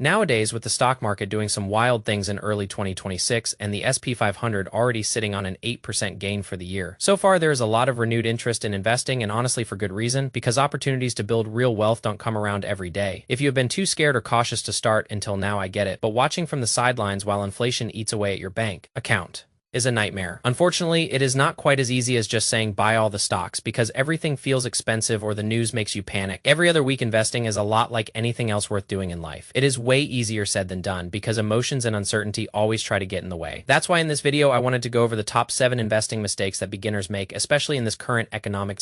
Nowadays, with the stock market doing some wild things in early 2026 and the SP 500 already sitting on an 8% gain for the year, so far there is a lot of renewed interest in investing, and honestly for good reason, because opportunities to build real wealth don't come around every day. If you have been too scared or cautious to start until now, I get it, but watching from the sidelines while inflation eats away at your bank account is a nightmare. Unfortunately, it is not quite as easy as just saying buy all the stocks, because everything feels expensive or the news makes you panic. Every other week investing is a lot like anything else worth doing in life. It is way easier said than done, because emotions and uncertainty always try to get in the way. That's why in this video I wanted to go over the top 7 investing mistakes that beginners make, especially in this current economic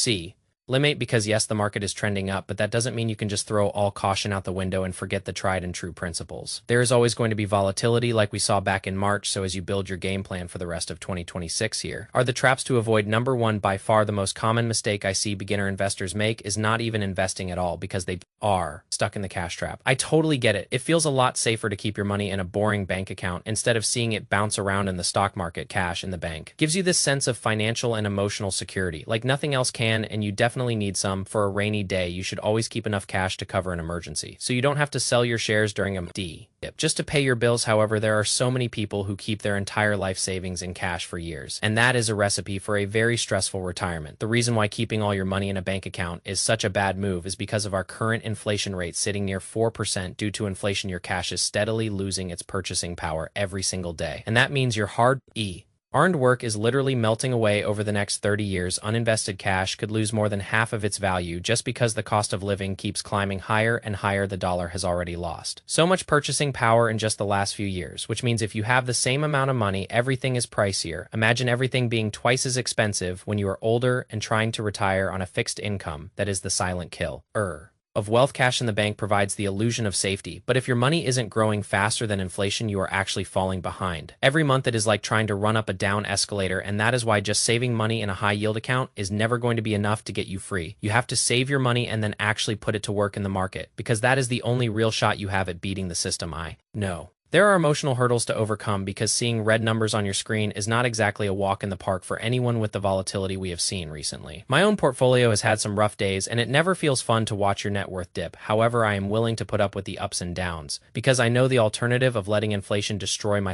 limit, because yes, the market is trending up, but that doesn't mean you can just throw all caution out the window and forget the tried and true principles. There is always going to be volatility like we saw back in March, so as you build your game plan for the rest of 2026, here are the traps to avoid. Number 1, by far the most common mistake I see beginner investors make is not even investing at all, because they are stuck in the cash trap. I totally get it. It feels a lot safer to keep your money in a boring bank account instead of seeing it bounce around in the stock market. Cash in the bank gives you this sense of financial and emotional security like nothing else can, and you definitely need some for a rainy day. You should always keep enough cash to cover an emergency, so you don't have to sell your shares during a dip just to pay your bills. However, there are so many people who keep their entire life savings in cash for years, and that is a recipe for a very stressful retirement. The reason why keeping all your money in a bank account is such a bad move is because of our current inflation rate sitting near 4%. Due to inflation, your cash is steadily losing its purchasing power every single day, and that means your hard-earned work is literally melting away. Over the next 30 years, uninvested cash could lose more than half of its value just because the cost of living keeps climbing higher and higher. The dollar has already lost so much purchasing power in just the last few years, which means if you have the same amount of money, everything is pricier. Imagine everything being twice as expensive when you are older and trying to retire on a fixed income. That is the silent kill of wealth. Cash in the bank provides the illusion of safety, but if your money isn't growing faster than inflation, you are actually falling behind. Every month it is like trying to run up a down escalator, and that is why just saving money in a high yield account is never going to be enough to get you free. You have to save your money and then actually put it to work in the market, because that is the only real shot you have at beating the system. I know there are emotional hurdles to overcome, because seeing red numbers on your screen is not exactly a walk in the park for anyone with the volatility we have seen recently. My own portfolio has had some rough days, and it never feels fun to watch your net worth dip. However, I am willing to put up with the ups and downs, because I know the alternative of letting inflation destroy my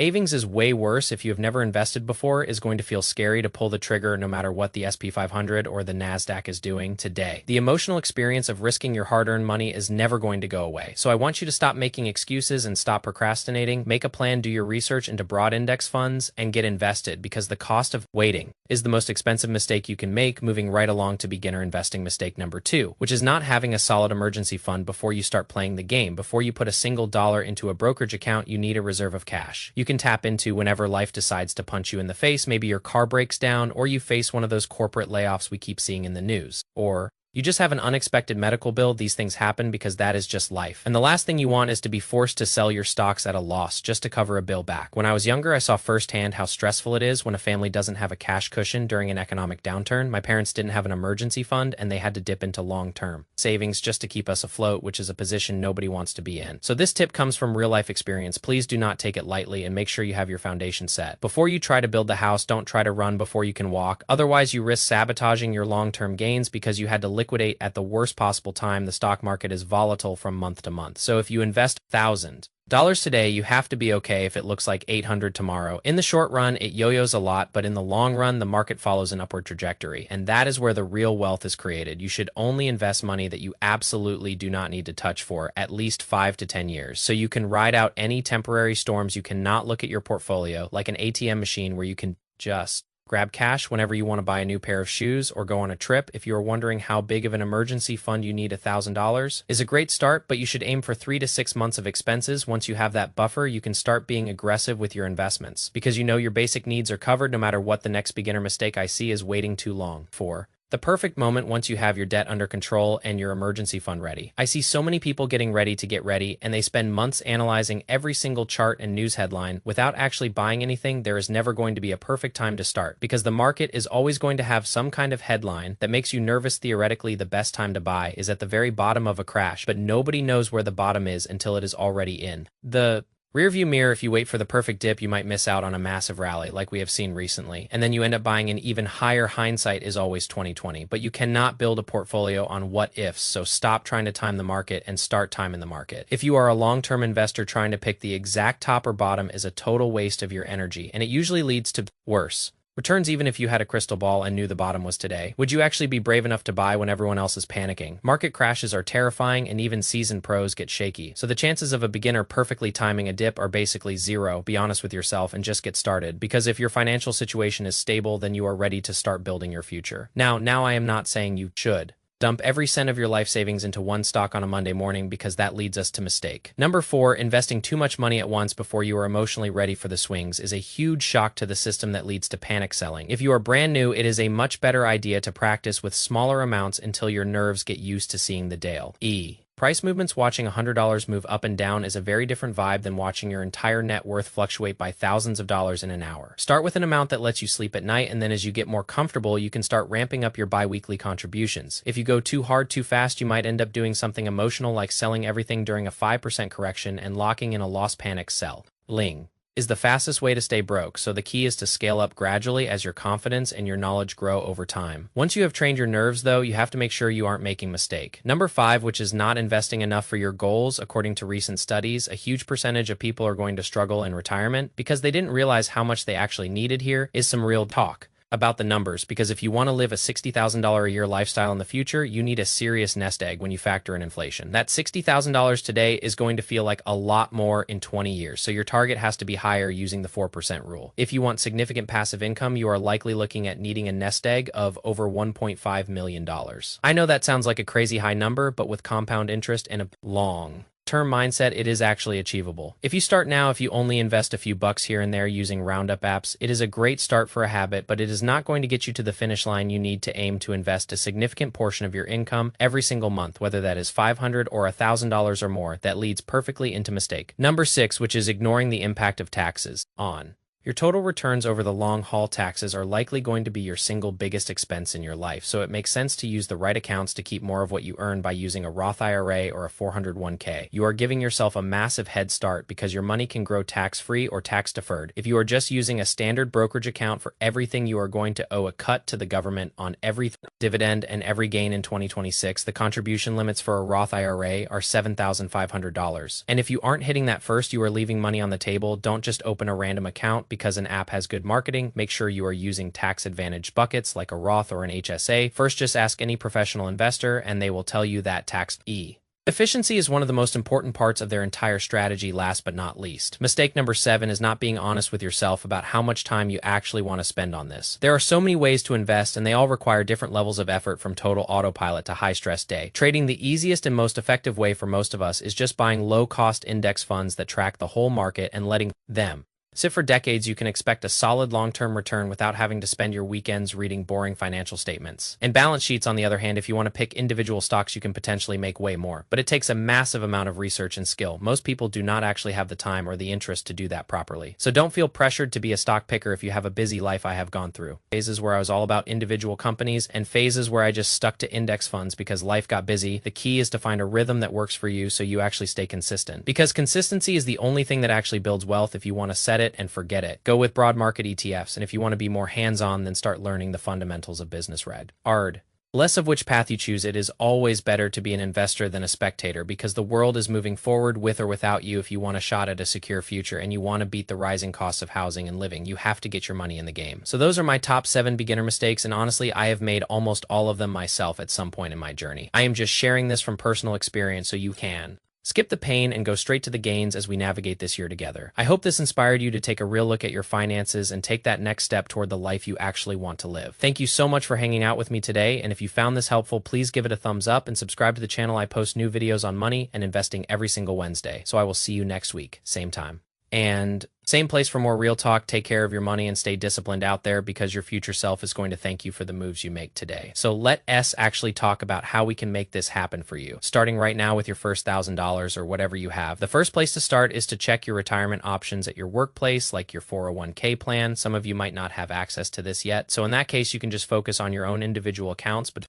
savings is way worse. If you have never invested before, is going to feel scary to pull the trigger no matter what the SP 500 or the NASDAQ is doing today. The emotional experience of risking your hard-earned money is never going to go away. So I want you to stop making excuses and stop procrastinating. Make a plan, do your research into broad index funds, and get invested, because the cost of waiting is the most expensive mistake you can make. Moving right along to beginner investing mistake number 2, which is not having a solid emergency fund before you start playing the game. Before you put a single dollar into a brokerage account, you need a reserve of cash you can tap into whenever life decides to punch you in the face. Maybe your car breaks down, or you face one of those corporate layoffs we keep seeing in the news, or you just have an unexpected medical bill. These things happen because that is just life. And the last thing you want is to be forced to sell your stocks at a loss just to cover a bill back. When I was younger, I saw firsthand how stressful it is when a family doesn't have a cash cushion during an economic downturn. My parents didn't have an emergency fund, and they had to dip into long-term savings just to keep us afloat, which is a position nobody wants to be in. So this tip comes from real-life experience. Please do not take it lightly, and make sure you have your foundation set. Before you try to build the house, don't try to run before you can walk. Otherwise, you risk sabotaging your long-term gains because you had to liquidate at the worst possible time. The stock market is volatile from month to month. So if you invest $1,000 today, you have to be okay if it looks like 800 tomorrow. In the short run, it yo-yos a lot, but in the long run, the market follows an upward trajectory, and that is where the real wealth is created. You should only invest money that you absolutely do not need to touch for at least 5 to 10 years, so you can ride out any temporary storms. You cannot look at your portfolio like an ATM machine where you can just grab cash whenever you want to buy a new pair of shoes or go on a trip. If you are wondering how big of an emergency fund you need, $1,000 is a great start, but you should aim for 3 to 6 months of expenses. Once you have that buffer, you can start being aggressive with your investments, because you know your basic needs are covered no matter what. The next beginner mistake I see is waiting too long for the perfect moment once you have your debt under control and your emergency fund ready. I see so many people getting ready to get ready, and they spend months analyzing every single chart and news headline without actually buying anything. There is never going to be a perfect time to start, because the market is always going to have some kind of headline that makes you nervous. Theoretically, the best time to buy is at the very bottom of a crash, but nobody knows where the bottom is until it is already in the Rearview mirror, if you wait for the perfect dip, you might miss out on a massive rally like we have seen recently, and then you end up buying an even higher. Hindsight is always 2020, but you cannot build a portfolio on what ifs, so stop trying to time the market and start timing the market. If you are a long-term investor, trying to pick the exact top or bottom is a total waste of your energy, and it usually leads to worse returns. Even if you had a crystal ball and knew the bottom was today, would you actually be brave enough to buy when everyone else is panicking? Market crashes are terrifying, and even seasoned pros get shaky. So the chances of a beginner perfectly timing a dip are basically zero. Be honest with yourself and just get started, because if your financial situation is stable, then you are ready to start building your future. Now I am not saying you should dump every cent of your life savings into one stock on a Monday morning, because that leads us to mistake. Number 4, investing too much money at once before you are emotionally ready for the swings is a huge shock to the system that leads to panic selling. If you are brand new, it is a much better idea to practice with smaller amounts until your nerves get used to seeing the Dale Price movements. Watching $100 move up and down is a very different vibe than watching your entire net worth fluctuate by thousands of dollars in an hour. Start with an amount that lets you sleep at night, and then as you get more comfortable, you can start ramping up your bi-weekly contributions. If you go too hard too fast, you might end up doing something emotional like selling everything during a 5% correction and locking in a loss. Panic sell is the fastest way to stay broke, so the key is to scale up gradually as your confidence and your knowledge grow over time. Once you have trained your nerves, though, you have to make sure you aren't making a mistake. Number 5, which is not investing enough for your goals. According to recent studies, a huge percentage of people are going to struggle in retirement because they didn't realize how much they actually needed. Here is some real talk about the numbers, because if you want to live a $60,000 a year lifestyle in the future, you need a serious nest egg when you factor in inflation. That $60,000 today is going to feel like a lot more in 20 years, so your target has to be higher using the 4% rule. If you want significant passive income, you are likely looking at needing a nest egg of over $1.5 million. I know that sounds like a crazy high number, but with compound interest and a long term mindset, it is actually achievable. If you start now, if you only invest a few bucks here and there using Roundup apps, it is a great start for a habit, but it is not going to get you to the finish line. You need to aim to invest a significant portion of your income every single month, whether that is $500 or $1,000 or more. That leads perfectly into mistake number 6, which is ignoring the impact of taxes on your total returns over the long haul. Taxes are likely going to be your single biggest expense in your life, so it makes sense to use the right accounts to keep more of what you earn by using a Roth IRA or a 401k. You are giving yourself a massive head start because your money can grow tax-free or tax-deferred. If you are just using a standard brokerage account for everything, you are going to owe a cut to the government on every dividend and every gain. In 2026, the contribution limits for a Roth IRA are $7,500. And if you aren't hitting that first, you are leaving money on the table. Don't just open a random account because an app has good marketing. Make sure you are using tax advantage buckets like a Roth or an HSA. First, just ask any professional investor and they will tell you that tax efficiency is one of the most important parts of their entire strategy. Last but not least, mistake number 7 is not being honest with yourself about how much time you actually want to spend on this. There are so many ways to invest, and they all require different levels of effort, from total autopilot to high stress day trading. The easiest and most effective way for most of us is just buying low-cost index funds that track the whole market and letting them sit for decades. You can expect a solid long-term return without having to spend your weekends reading boring financial statements and balance sheets. On the other hand, if you want to pick individual stocks, you can potentially make way more, but it takes a massive amount of research and skill. Most people do not actually have the time or the interest to do that properly. So don't feel pressured to be a stock picker if you have a busy life. I have gone through phases where I was all about individual companies and phases where I just stuck to index funds because life got busy. The key is to find a rhythm that works for you so you actually stay consistent, because consistency is the only thing that actually builds wealth. If you want to set it and forget it, go with broad market ETFs. And if you want to be more hands-on, then start learning the fundamentals of business. Less of which path you choose, it is always better to be an investor than a spectator, because the world is moving forward with or without you. If you want a shot at a secure future and you want to beat the rising costs of housing and living, you have to get your money in the game. So those are my top 7 beginner mistakes, and honestly, I have made almost all of them myself at some point in my journey. I am just sharing this from personal experience so you can skip the pain and go straight to the gains as we navigate this year together. I hope this inspired you to take a real look at your finances and take that next step toward the life you actually want to live. Thank you so much for hanging out with me today, and if you found this helpful, please give it a thumbs up and subscribe to the channel. I post new videos on money and investing every single Wednesday. So I will see you next week, same time and same place for more real talk. Take care of your money and stay disciplined out there, because your future self is going to thank you for the moves you make today. So let us actually talk about how we can make this happen for you, starting right now with your first $1,000 or whatever you have. The first place to start is to check your retirement options at your workplace, like your 401k plan. Some of you might not have access to this yet, so in that case, you can just focus on your own individual accounts. But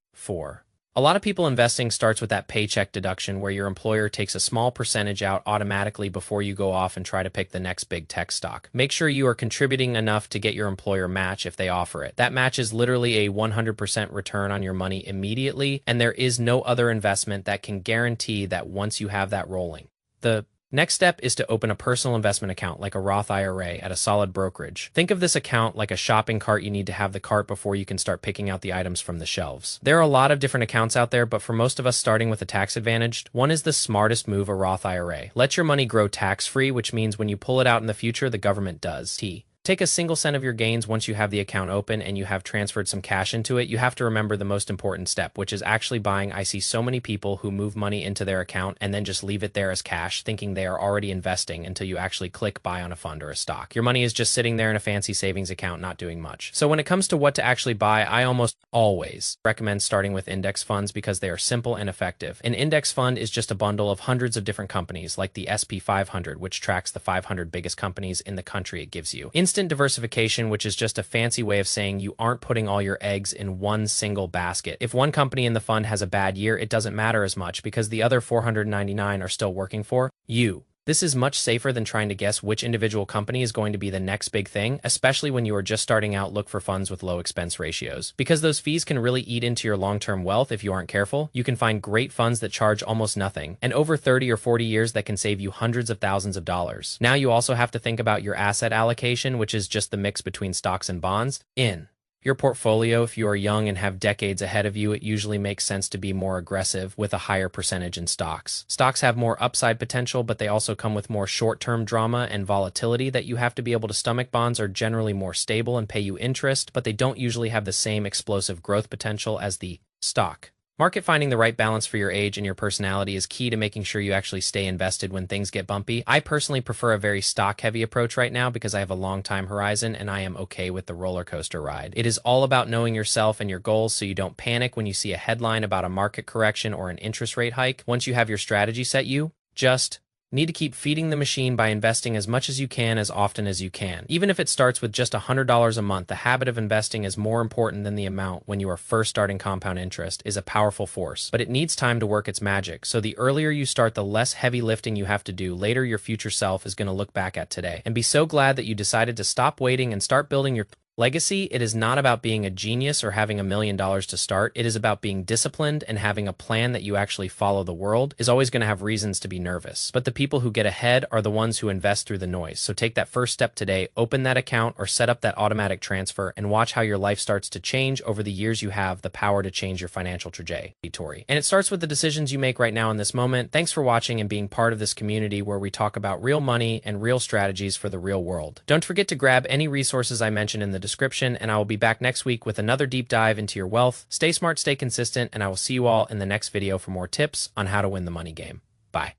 A lot of people investing starts with that paycheck deduction where your employer takes a small percentage out automatically before you go off and try to pick the next big tech stock. Make sure you are contributing enough to get your employer match if they offer it. That match is literally a 100% return on your money immediately, and there is no other investment that can guarantee that once you have that rolling. The next step is to open a personal investment account like a Roth IRA at a solid brokerage. Think of this account like a shopping cart. You need to have the cart before you can start picking out the items from the shelves. There are a lot of different accounts out there, but for most of us starting with a tax advantaged, one is the smartest move, a Roth IRA. Let your money grow tax-free, which means when you pull it out in the future, the government does. Take a single cent of your gains once you have the account open and you have transferred some cash into it. You have to remember the most important step, which is actually buying. I see so many people who move money into their account and then just leave it there as cash, thinking they are already investing until you actually click buy on a fund or a stock. Your money is just sitting there in a fancy savings account, not doing much. So when it comes to what to actually buy, I almost always recommend starting with index funds because they are simple and effective. An index fund is just a bundle of hundreds of different companies, like the SP 500, which tracks the 500 biggest companies in the country. It gives you instant diversification, which is just a fancy way of saying you aren't putting all your eggs in one single basket. If one company in the fund has a bad year, it doesn't matter as much because the other 499 are still working for you. This is much safer than trying to guess which individual company is going to be the next big thing, especially when you are just starting out. Look for funds with low expense ratios, because those fees can really eat into your long-term wealth if you aren't careful. You can find great funds that charge almost nothing, and over 30 or 40 years that can save you hundreds of thousands of dollars. Now you also have to think about your asset allocation, which is just the mix between stocks and bonds. In your portfolio, if you are young and have decades ahead of you, it usually makes sense to be more aggressive with a higher percentage in stocks. Stocks have more upside potential, but they also come with more short-term drama and volatility that you have to be able to stomach. Bonds are generally more stable and pay you interest, but they don't usually have the same explosive growth potential as the stock market. Finding the right balance for your age and your personality is key to making sure you actually stay invested when things get bumpy. I personally prefer a very stock-heavy approach right now because I have a long time horizon and I am okay with the roller coaster ride. It is all about knowing yourself and your goals so you don't panic when you see a headline about a market correction or an interest rate hike. Once you have your strategy set, you just need to keep feeding the machine by investing as much as you can, as often as you can. Even if it starts with just $100 a month, the habit of investing is more important than the amount. When you are first starting, compound interest is a powerful force, but it needs time to work its magic. So the earlier you start, the less heavy lifting you have to do. Later, your future self is going to look back at today and be so glad that you decided to stop waiting and start building your legacy. It is not about being a genius or having $1 million to start. It is about being disciplined and having a plan that you actually follow. The world is always going to have reasons to be nervous, but the people who get ahead are the ones who invest through the noise. So take that first step today, open that account or set up that automatic transfer and watch how your life starts to change over the years. You have the power to change your financial trajectory. And it starts with the decisions you make right now in this moment. Thanks for watching and being part of this community where we talk about real money and real strategies for the real world. Don't forget to grab any resources I mentioned in the description, and I will be back next week with another deep dive into your wealth. Stay smart, stay consistent, and I will see you all in the next video for more tips on how to win the money game. Bye.